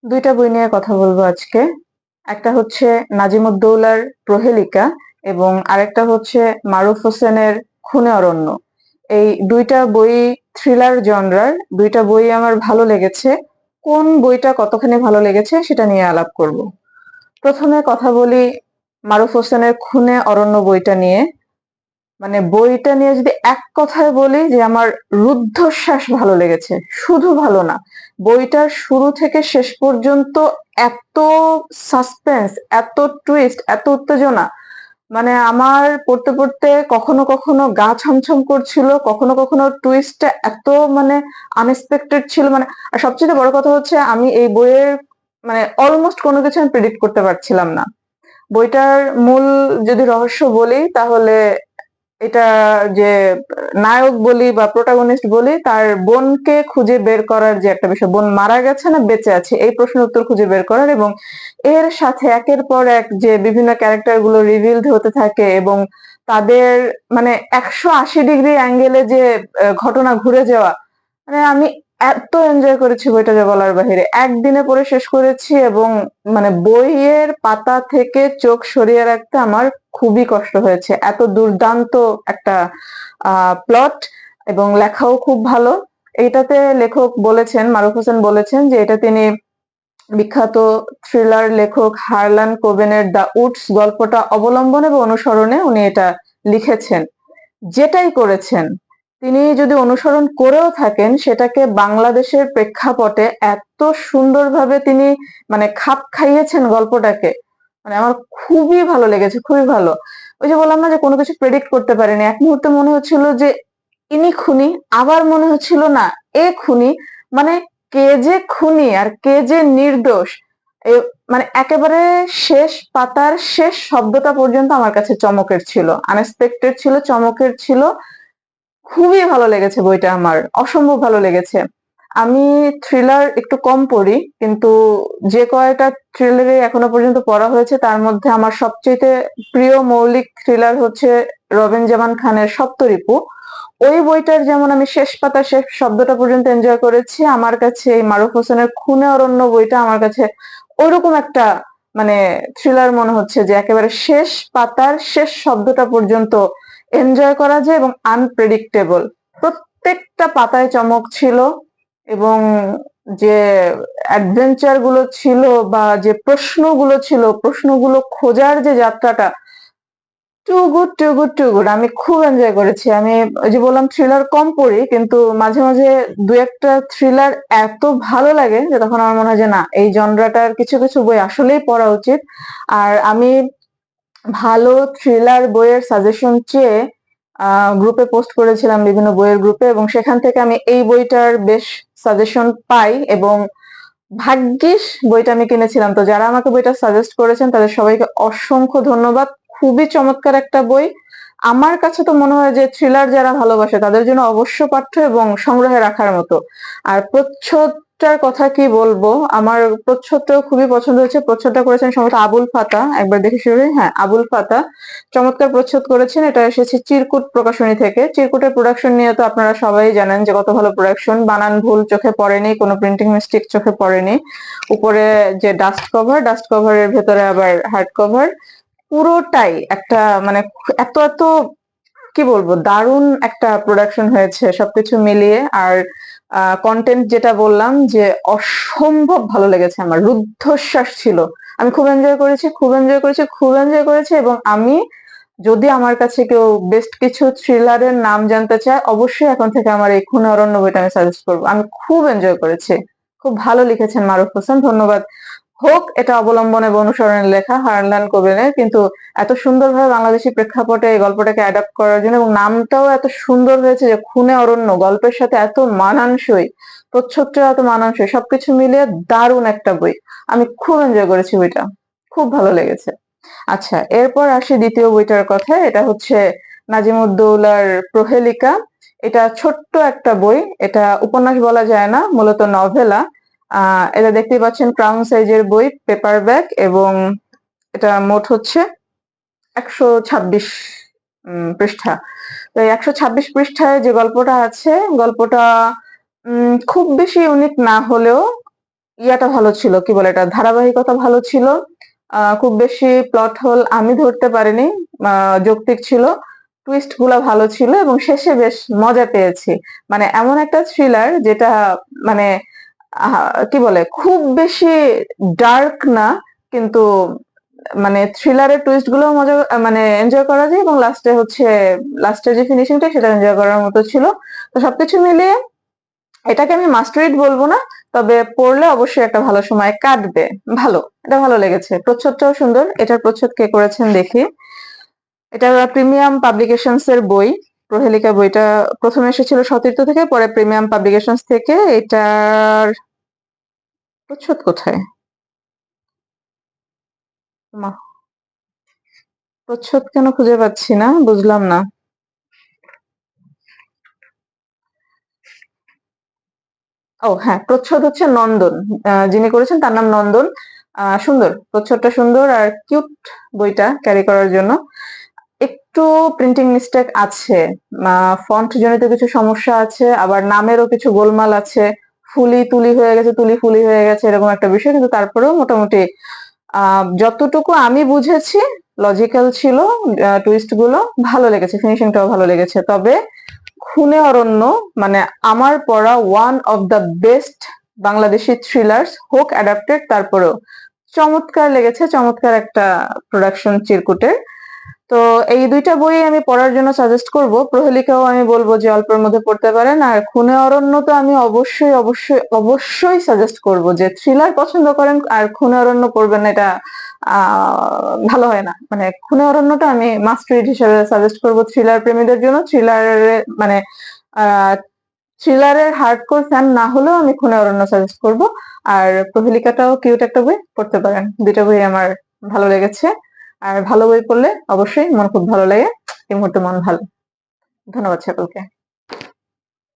দুইটা বই নিয়ে কথা বলবো আজকে। একটা হচ্ছে নাজিমুদ্দৌলার প্রহেলিকা এবং আরেকটা হচ্ছে মারুফ হোসেনের খুনে অরণ্য। এই দুইটা বই থ্রিলার জনরার। দুইটা বই আমার ভালো লেগেছে। কোন বইটা কতখানি ভালো লেগেছে সেটা নিয়ে আলাপ করব। প্রথমে কথা বলি মারুফ হোসেনের খুনে অরণ্য বইটা নিয়ে। মানে বইটা নিয়ে যদি এক কথায় বলি যে আমার রুদ্ধশ্বাস ভালো লেগেছে। শুধু ভালো না, বইটার শুরু থেকে শেষ পর্যন্ত এত সাসপেন্স, এত টুইস্ট, এত উত্তেজনা, মানে আমার পড়তে পড়তে কখনো কখনো গা ছমছম করছিল, কখনো কখনো টুইস্টটা এত মানে আনএক্সপেক্টেড ছিল। মানে আর সবচেয়ে বড় কথা হচ্ছে আমি এই বইয়ের মানে অলমোস্ট কোনো কিছু আমি প্রেডিক্ট করতে পারছিলাম না। বইটার মূল যদি রহস্য বলি তাহলে এটা যে নায়ক বলি বা প্রোটাগনিস্ট বলি, তার বোনকে খুঁজে বের করার যে একটা বিষয়, বোন মারা গেছে না বেঁচে আছে এই প্রশ্নের উত্তর খুঁজে বের করার, এবং এর সাথে একের পর এক যে বিভিন্ন ক্যারেক্টার গুলো রিভিলড হতে থাকে এবং তাদের মানে 180 ডিগ্রি অ্যাঙ্গেলে যে ঘটনা ঘুরে যাওয়া। মানে আমি এত এনজয় করেছি বইটা যে বলার বাহিরে। একদিনে পড়ে শেষ করেছি এবং মানে বইয়ের পাতা থেকে চোখ সরিয়ে রাখতে আমার খুবই কষ্ট হয়েছে। এত দুর্দান্ত একটা প্লট এবং লেখাও খুব ভালো। এইটাতে লেখক বলেছেন, মারুফ হোসেন বলেছেন যে এটা তিনি বিখ্যাত থ্রিলার লেখক হারলান কোবেনের দ্য উডস গল্পটা অবলম্বন এবং অনুসরণে উনি এটা লিখেছেন। যেটাই করেছেন, তিনি যদি অনুসরণ করেও থাকেন সেটাকে বাংলাদেশের প্রেক্ষাপটে এত সুন্দরভাবে তিনি মানে খাপ খাইয়েছেন গল্পটাকে। মানে আমার খুবই ভালো লেগেছে, খুবই ভালো। ওই যে বললাম না যে কোনো কিছু প্রেডিক্ট করতে পারিনি। এক মুহূর্তে মনে হচ্ছিল যে ইনি খুনি, আবার মনে হচ্ছিল না এ খুনি। মানে কে যে খুনি আর কে যে নির্দোষ, মানে একেবারে শেষ পাতার শেষ শব্দটা পর্যন্ত আমার কাছে চমকের ছিল, আনএক্সপেক্টেড ছিল, চমকের ছিল। খুবই ভালো লেগেছে বইটা, আমার অসম্ভব ভালো লেগেছে। আমি থ্রিলার একটু কম পড়ি, কিন্তু যে কয়টা থ্রিলারে এখনো পর্যন্ত পড়া হয়েছে তার মধ্যে আমার সবচেয়ে প্রিয় মৌলিক থ্রিলার হচ্ছে রবিন জামান খানের সপ্তরিপু। ওই বইটার যেমন আমি শেষ পাতা শেষ শব্দটা পর্যন্ত এনজয় করেছি, আমার কাছে এই মারুফ হোসেনের খুনে অরণ্য বইটা আমার কাছে ওইরকম একটা মানে থ্রিলার মনে হচ্ছে যে একেবারে শেষ পাতার শেষ শব্দটা পর্যন্ত এনজয় করা যায় এবং আনপ্রেডিক্টেবল। প্রত্যেকটা পাতায় চমক ছিল এবং যে অ্যাডভেঞ্চার গুলো ছিল বা যে প্রশ্নগুলো ছিল, প্রশ্নগুলো খোঁজার যে যাত্রাটা, too good too good too good. আমি খুব এনজয় করেছি। আমি ওই যে বললাম থ্রিলার কম পড়ি, কিন্তু মাঝে মাঝে দু একটা থ্রিলার এত ভালো লাগে যে তখন আমার মনে হয় যে না, এই জনরাটার কিছু কিছু বই আসলেই পড়া উচিত। আর আমি ভালো থ্রিলার বইয়ের সাজেশন চেয়ে গ্রুপে পোস্ট করেছিলাম, বিভিন্ন বইয়ের গ্রুপে, এবং সেখান থেকে আমি এই বইটার বেশ সাজেশন পাই এবং ভাগ্যিস বইটা আমি কিনেছিলাম। তো যারা আমাকে বইটা সাজেস্ট করেছেন তাদের সবাইকে অসংখ্য ধন্যবাদ। খুবই চমৎকার একটা বই। আমার কাছে তো মনে হয় যে থ্রিলার যারা ভালোবাসে তাদের জন্য অবশ্য পাঠ্য এবং সংগ্রহে রাখার মতো। আর প্রচ্ছদটার কথা কি বলবো, আমার প্রচ্ছদটাও খুবই পছন্দ হয়েছে। প্রচ্ছদটা করেছেন সম্ভবত আবুল ফাতা, একবার দেখে শুরু, হ্যাঁ আবুল ফাতা চমৎকার প্রচ্ছদ করেছেন। এটা এসেছে চিরকুট প্রকাশনী থেকে। চিরকুটের প্রোডাকশন নিয়ে তো আপনারা সবাই জানেন যে কত ভালো প্রোডাকশন, বানান ভুল চোখে পড়েনি, কোনো প্রিন্টিং মিস্টেক চোখে পড়েনি। উপরে যে ডাস্ট কভার, ডাস্ট কভারের ভেতরে আবার হার্ড কভার, পুরোটাই একটা মানে এত এত কি বলবো দারুণ একটা প্রোডাকশন হয়েছে সবকিছু মিলিয়ে। আর কন্টেন্ট যেটা বললাম যে অসম্ভব ভালো লেগেছে, আমার রুদ্ধশ্বাস ছিল। আমি খুব এনজয় করেছি, খুব এনজয় করেছি, খুব এনজয় করেছি। এবং আমি যদি আমার কাছে কেউ বেস্ট কিছু থ্রিলারের নাম জানতে চায়, অবশ্যই এখন থেকে আমার এই খুনে অরণ্য বইটা আমি সাজেস্ট করবো। আমি খুব এনজয় করেছি। খুব ভালো লিখেছেন মারুফ হোসেন, ধন্যবাদ। হোক এটা অবলম্বন এবং অনুসরণের লেখা হারলান কোবেনের, কিন্তু এত সুন্দরভাবে বাংলাদেশী প্রেক্ষাপটে এই গল্পটাকে অ্যাডাপ্ট করার জন্য, এবং নামটাও এত সুন্দর হয়েছে যে খুনে অরণ্য, গল্পের সাথে এত মানানসই, প্রচ্ছদটা এত মানানসই, সবকিছু মিলিয়ে দারুণ একটা বই। আমি খুব এনজয় করেছি বইটা, খুব ভালো লেগেছে। আচ্ছা, এরপর আসি দ্বিতীয় বইটার কথা। এটা হচ্ছে নাজিমুদ্দৌলার প্রহেলিকা। এটা ছোট্ট একটা বই, এটা উপন্যাস বলা যায় না, মূলত নভেলা। এটা দেখতেই পাচ্ছেন ক্রাউন সাইজের বই, পেপার ব্যাক, এবং এটা মোট হচ্ছে 126 পৃষ্ঠা। তো এই 126 পৃষ্ঠায় যে গল্পটা আছে, গল্পটা খুব বেশি ইউনিক না হলেও ইয়াটা ভালো ছিল, কি বলে এটা, ধারাবাহিকতা ভালো ছিল। খুব বেশি প্লট হোল আমি ধরতে পারিনি, যৌক্তিক ছিল। টুইস্ট গুলা ভালো ছিল এবং শেষে বেশ মজা পেয়েছি। মানে এমন একটা থ্রিলার যেটা মানে কি বলে, খুব বেশি ডার্ক না, কিন্তু মানে থ্রিলারের টুইস্ট গুলো মজা, মানে এনজয় করা যায়, এবং লাস্টের যে ফিনিশিংটা সেটা এনজয় করার মতো ছিল। তো সবকিছু মিলিয়ে এটাকে আমি মাস্ট রিড বলবো না, তবে পড়লে অবশ্যই একটা ভালো সময় কাটবে। ভালো, এটা ভালো লেগেছে। প্রচ্ছদটাও সুন্দর। এটার প্রচ্ছদ কে করেছেন দেখি। এটা প্রিমিয়াম পাবলিকেশনস এর বই। প্রহেলিকা বইটা প্রথমে এসেছিল সতীর্থ থেকে, পরে প্রিমিয়াম পাবলিকেশনস থেকে। এটার প্রচ্ছদ কোথায়? মা, প্রচ্ছদ কেন খুঁজে পাচ্ছি না, বুঝলাম না। ও হ্যাঁ, প্রচ্ছদ হচ্ছে নন্দন। যিনি করেছেন তার নাম নন্দন। সুন্দর, প্রচ্ছদটা সুন্দর আর কিউট বইটা ক্যারি করার জন্য। একটু প্রিন্টিং মিস্টেক আছে, ফন্ট জনিত কিছু সমস্যা আছে, আবার নামেরও কিছু গোলমাল আছে। ফুলি তুলি হয়ে গেছে, তুলি ফুলি হয়ে গেছে, এরকম একটা বিষয়। কিন্তু তারপরেও মোটামুটি যতটুকু আমি বুঝেছি লজিক্যাল ছিল। টুইস্ট গুলো ভালো লেগেছে, ফিনিশিংটাও ভালো লেগেছে। তবে খুনে অরণ্য মানে আমার পড়া one of the best Bangladeshi thrillers, হোক অ্যাডাপ্টেড, তারপরেও চমৎকার লেগেছে। চমৎকার একটা প্রোডাকশন চিরকুটের। তো এই দুইটা বই আমি পড়ার জন্য সাজেস্ট করব। প্রহেলিকাও আমি বলবো যে অল্পের মধ্যে পড়তে পারেন। আর খুনে অরণ্য তো আমি অবশ্যই অবশ্যই অবশ্যই সাজেস্ট করব, যে থ্রিলার পছন্দ করেন আর খুনে অরণ্য পড়বেন না, এটা ভালো হয় না। মানে খুনে অরণ্যটা আমি মাস্ট রিড হিসেবে সাজেস্ট করব থ্রিলার প্রেমীদের জন্য। মানে আহ থ্রিলারের হার্ডকোর ফ্যান না হলেও আমি খুনে অরণ্য সাজেস্ট করব। আর প্রহেলিকাটাও কিউট একটা বই, পড়তে পারেন। দুইটা বই আমার ভালো লেগেছে। আর ভালো বই পড়লে অবশ্যই মন খুব ভালো লাগে। এই মুহূর্তে মন ভালো। ধন্যবাদ সকলকে।